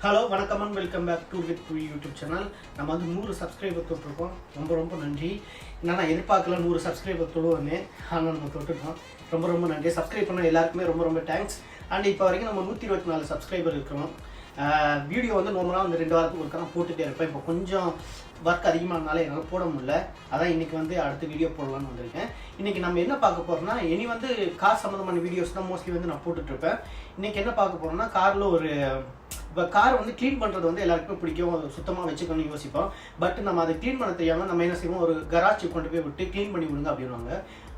Hello வணக்கம் and welcome back tourwith puvi YouTube channel. நம்ம வந்து 100 சப்ஸ்கிரைபர் தொட்டிருக்கோம். ரொம்ப நன்றி. நான் எதிர்பார்க்கல 100 சப்ஸ்கிரைபர் தொடுவோன்னு, ஆனால் நம்ம தொட்டுருக்கோம். ரொம்ப நன்றி. சப்ஸ்கிரைப் பண்ண எல்லாருக்குமே ரொம்ப தேங்க்ஸ். அண்ட் இப்போ வரைக்கும் நம்ம 124 சப்ஸ்கிரைபர் இருக்கிறோம். வீடியோ வந்து நார்மலாக வந்து 2 வாரத்துக்கு ஒருக்கா நான் போட்டுகிட்டே இருப்பேன். இப்போ கொஞ்சம் ஒர்க் அதிகமானால என்னால் போட முடியல. அதான் இன்றைக்கி வந்து அடுத்த வீடியோ போடலான்னு வந்திருக்கேன். இன்றைக்கி நம்ம என்ன பார்க்க போகிறோம்னா, இனி வந்து கார் சம்மந்தமான வீடியோஸ் தான் மோஸ்ட்லி வந்து நான் போட்டுட்ருப்பேன். இன்றைக்கி என்ன பார்க்க போகிறோம்னா, காரில் ஒரு இப்போ கார் வந்து க்ளீன் பண்ணுறது வந்து எல்லாருக்குமே பிடிக்கும், சுத்தமாக வச்சுக்கணும்னு யோசிப்போம். பட் நம்ம அதை க்ளீன் பண்ண தெரியாமல் நம்ம என்ன செய்வோம், ஒரு கராஜுக்கு கொண்டு போய் விட்டு க்ளீன் பண்ணி விடுங்க அப்படின்வாங்க.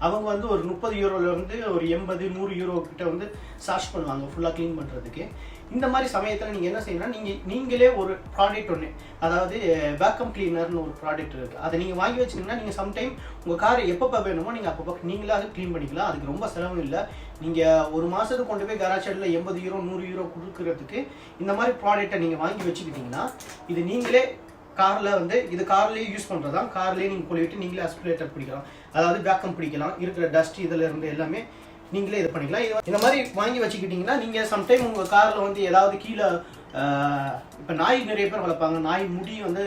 அவங்க வந்து ஒரு 30 யூரோலேருந்து ஒரு 80-100 யூரோ கிட்ட வந்து சார்ஜ் பண்ணுவாங்க ஃபுல்லாக க்ளீன் பண்ணுறதுக்கு. இந்த மாதிரி சமயத்தில் நீங்கள் என்ன செய்யணும்னா, நீங்களே ஒரு ப்ராடக்ட் ஒன்று, அதாவது வேக்கம் கிளீனர்னு ஒரு ப்ராடக்ட் இருக்குது. அதை நீங்கள் வாங்கி வச்சிங்கன்னா நீங்கள் சம்டைம் உங்கள் காரை எப்பப்போ வேணுமோ நீங்கள் அப்பப்போ நீங்களே அதை க்ளீன் பண்ணிக்கலாம். அதுக்கு ரொம்ப செலவும் இல்லை. நீங்கள் ஒரு மாதத்துக்கு கொண்டு போய் கராஜ் சைடில் 80 யூரோ 100 யூரோ கொடுக்குறதுக்கு இந்த மாதிரி ப்ராடக்டை நீங்கள் வாங்கி வச்சுக்கிட்டிங்கன்னா, இது நீங்களே காரில் வந்து இது கார்லேயே யூஸ் பண்ணுறது தான். கார்லேயே நீங்கள் கொள்ளிவிட்டு நீங்களே அஸ்பிரேட்டர் பிடிக்கலாம், அதாவது வேக்கம் பிடிக்கலாம். இருக்கிற டஸ்ட் இதில் இருந்து எல்லாமே நீங்களே இது பண்ணிக்கலாம். இது இந்த மாதிரி வாங்கி வச்சுக்கிட்டிங்கன்னா, நீங்கள் சம்டைம் உங்கள் காரில் வந்து ஏதாவது கீழே இப்போ நாய் நிறைய பேர் வளர்ப்பாங்க. நாய் முடி வந்து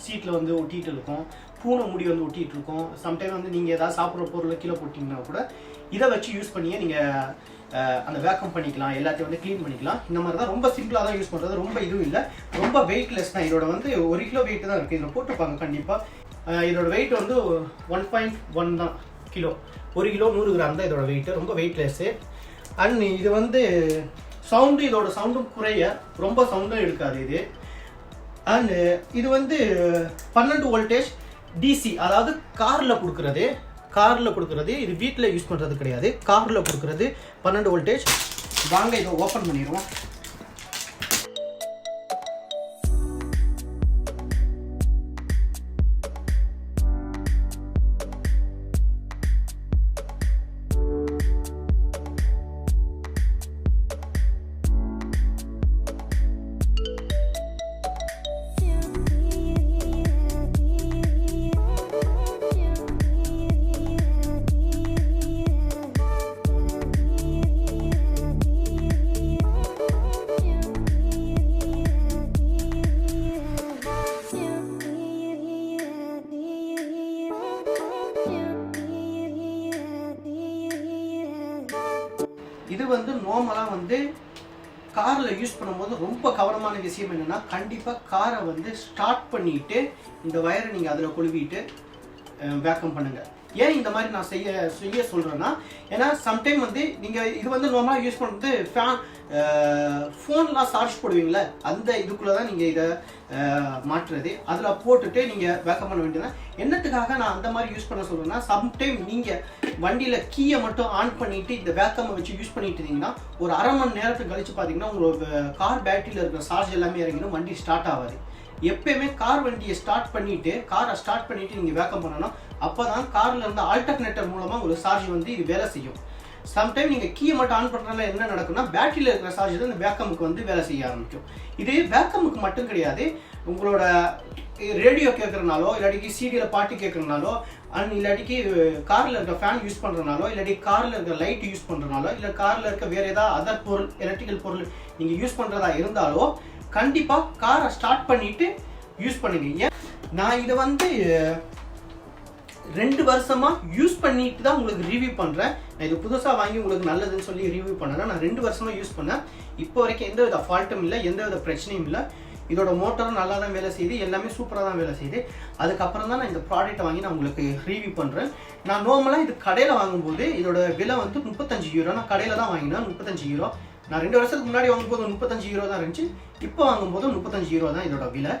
சீட்டில் வந்து ஒட்டிகிட்டு இருக்கும், பூனை முடி வந்து ஒட்டிகிட்டு இருக்கும். சம்டைம் வந்து நீங்கள் ஏதாவது சாப்பிட்ற பொருளை கீழே போட்டிங்கன்னா கூட இதை வச்சு யூஸ் பண்ணியே நீங்கள் அந்த வேக்கம் பண்ணிக்கலாம், எல்லாத்தையும் வந்து க்ளீன் பண்ணிக்கலாம். இந்த மாதிரி தான் ரொம்ப சிம்பிளாக தான் யூஸ் பண்ணுறது. ரொம்ப இதுவும் இல்லை, ரொம்ப வெயிட்லெஸ் தான். இதோட வந்து 1 கிலோ வெயிட் தான் இருக்குது. இதில் போட்டுப்பாங்க கண்டிப்பாக. இதோட வெயிட் வந்து 1.1 தான் கிலோ. 1 கிலோ 100 கிராம் தான் இதோட வெயிட்டு. ரொம்ப வெயிட்லெஸ்ஸு. அண்ட் இது வந்து சவுண்டு, இதோட சவுண்டும் குறைய, ரொம்ப சவுண்டும் எடுக்காது இது. அண்டு இது வந்து 12 வோல்டேஜ் டிசி, அதாவது காரில் கொடுக்குறது. இது வீட்டில் யூஸ் பண்ணுறது கிடையாது, காரில் கொடுக்குறது 12 வோல்டேஜ். வாங்க இதை ஓப்பன் பண்ணிடுவோம். இது வந்து நார்மலாக வந்து காரில் யூஸ் பண்ணும்போது ரொம்ப கவனமான விஷயம் என்னென்னா, கண்டிப்பாக காரை வந்து ஸ்டார்ட் பண்ணிவிட்டு இந்த வயரை நீங்கள் அதில் கொழுவிட்டு வேக்கம் பண்ணுங்கள். ஏன் இந்த மாதிரி நான் செய்ய சொல்கிறேன்னா, ஏன்னா சம்டைம் வந்து நீங்கள் இது வந்து நார்மலாக யூஸ் பண்ணுறது ஃபோன்லாம் சார்ஜ் போடுவீங்களே, அந்த இதுக்குள்ளே தான் நீங்கள் இதை மாற்றுறது. அதில் போட்டுட்டு நீங்கள் வேக்கம் பண்ண வேண்டியதுதான். என்னத்துக்காக நான் அந்த மாதிரி யூஸ் பண்ண சொல்கிறேன்னா, சம்டைம் நீங்கள் வண்டியில் கீயை மட்டும் ஆன் பண்ணிவிட்டு இந்த வேக்கம்மை வச்சு யூஸ் பண்ணிட்டு இருந்தீங்கன்னா, ஒரு அரை மணி நேரத்துக்கு கழிச்சு பார்த்தீங்கன்னா உங்களுக்கு கார் பேட்டரியில் இருக்கிற சார்ஜ் எல்லாமே இறங்கிடும், வண்டி ஸ்டார்ட் ஆகாது. எப்பயுமே காரை ஸ்டார்ட் பண்ணிவிட்டு நீங்கள் வேக்கம் பண்ணணும். அப்போ தான் காரில் இருந்த ஆல்டர்னேட்டர் மூலமாக ஒரு சார்ஜ் வந்து இது வேலை செய்யும். சம்டைம் நீங்கள் கீயை மட்டும் ஆன் பண்ணுறதுனால என்ன நடக்கும்னா, பேட்டரியில் இருக்கிற சார்ஜ் தான் இந்த வேக்கமுக்கு வந்து வேலை செய்ய ஆரம்பிக்கும். இது வேக்கமுக்கு மட்டும் கிடையாது, உங்களோட ரேடியோ கேட்குறனாலோ, இல்லாட்டிக்கு சிடியில் பாட்டு கேட்குறனாலோ, அண்ட் இல்லாட்டிக்கு காரில் இருக்க ஃபேன் யூஸ் பண்ணுறனாலோ, இல்லாட்டி காரில் இருக்க லைட் யூஸ் பண்ணுறனாலோ, இல்லை காரில் இருக்க வேறு ஏதாவது அதர் பொருள், எலக்ட்ரிக்கல் பொருள் நீங்கள் யூஸ் பண்ணுறதா இருந்தாலோ கண்டிப்பாக காரை ஸ்டார்ட் பண்ணிவிட்டு யூஸ் பண்ணுங்க. ஏன் நான் இதை வந்து 2 வருஷமாக யூஸ் பண்ணிட்டு தான் உங்களுக்கு ரிவ்யூ பண்ணுறேன். நான் இது புதுசாக வாங்கி உங்களுக்கு நல்லதுன்னு சொல்லி ரிவ்யூ பண்ணேன்னா, நான் 2 வருஷமாக யூஸ் பண்ணேன். இப்போ வரைக்கும் எந்த வித ஃபால்ட்டும் இல்லை, எந்த வித பிரச்சனையும் இல்லை. இதோட மோட்டரும் நல்லா தான் வேலை செய்யுது, எல்லாமே சூப்பராக தான் வேலை செய்யுது. அதுக்கப்புறம் தான் நான் இந்த ப்ராடக்ட்டை வாங்கி நான் உங்களுக்கு ரிவ்யூ பண்ணுறேன். நான் நார்மலாக இது கடையில் வாங்கும்போது இதோட விலை வந்து 35 யூரோ. நான் கடையில் தான் வாங்கினேன் 35 யூரோ. நான் 2 வருஷத்துக்கு முன்னாடி வாங்கும்போது 35 யூரோ தான் இருந்துச்சு. இப்போ வாங்கும்போது 35 யூரோ தான் இதோட விலை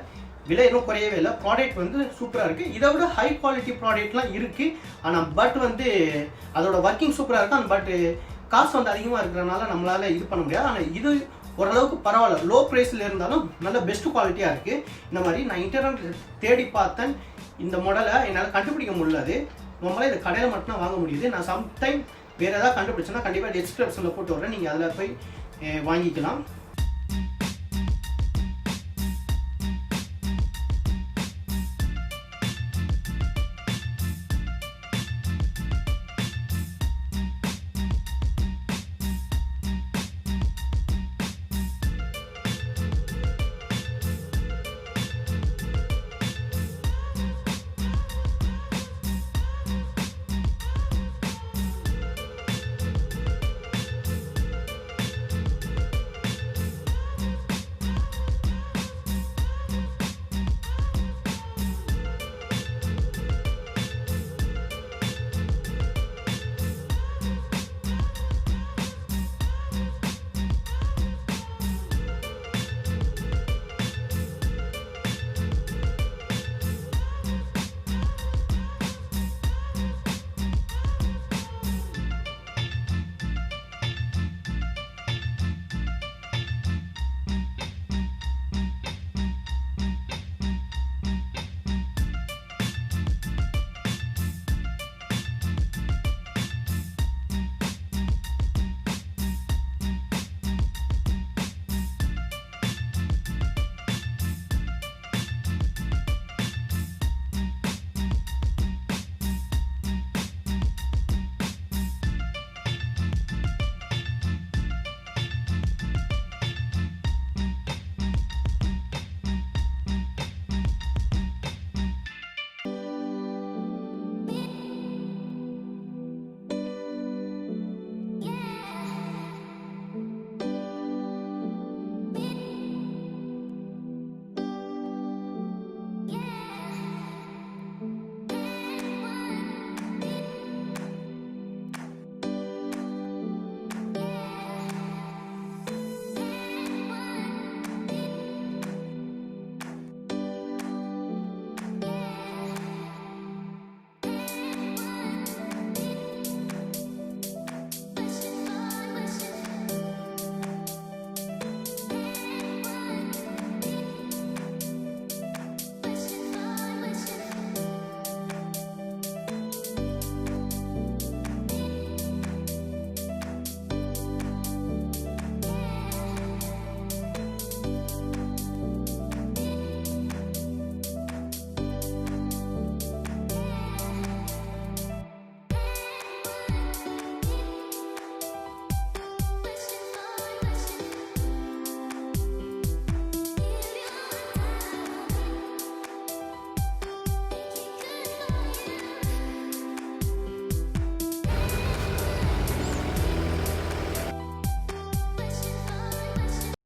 இன்னும் குறையவே இல்லை. ப்ராடக்ட் வந்து சூப்பராக இருக்குது. இதை விட ஹை குவாலிட்டி ப்ராடக்ட்லாம் இருக்குது. ஆனால் பட் வந்து அதோட ஒர்க்கிங் சூப்பராக இருக்கும். பட் காசு வந்து அதிகமாக இருக்கிறனால நம்மளால் இது பண்ண முடியாது. ஆனால் இது ஓரளவுக்கு பரவாயில்ல, லோ ப்ரைஸில் இருந்தாலும் நல்ல பெஸ்ட் குவாலிட்டியாக இருக்குது. இந்த மாதிரி நான் இன்டர்நெட் தேடி பார்த்தேன், இந்த மாடலை என்னால் கண்டுபிடிக்க முடியாது. நம்மளால் இதை கடையில் மட்டும்தான் வாங்க முடியுது. நான் சம்டைம் வேறு ஏதாவது கண்டுபிடிச்சேன்னா கண்டிப்பாக டிஸ்கிரிப்ஷனில் போட்டு வரேன், நீங்கள் அதில் போய் வாங்கிக்கலாம்.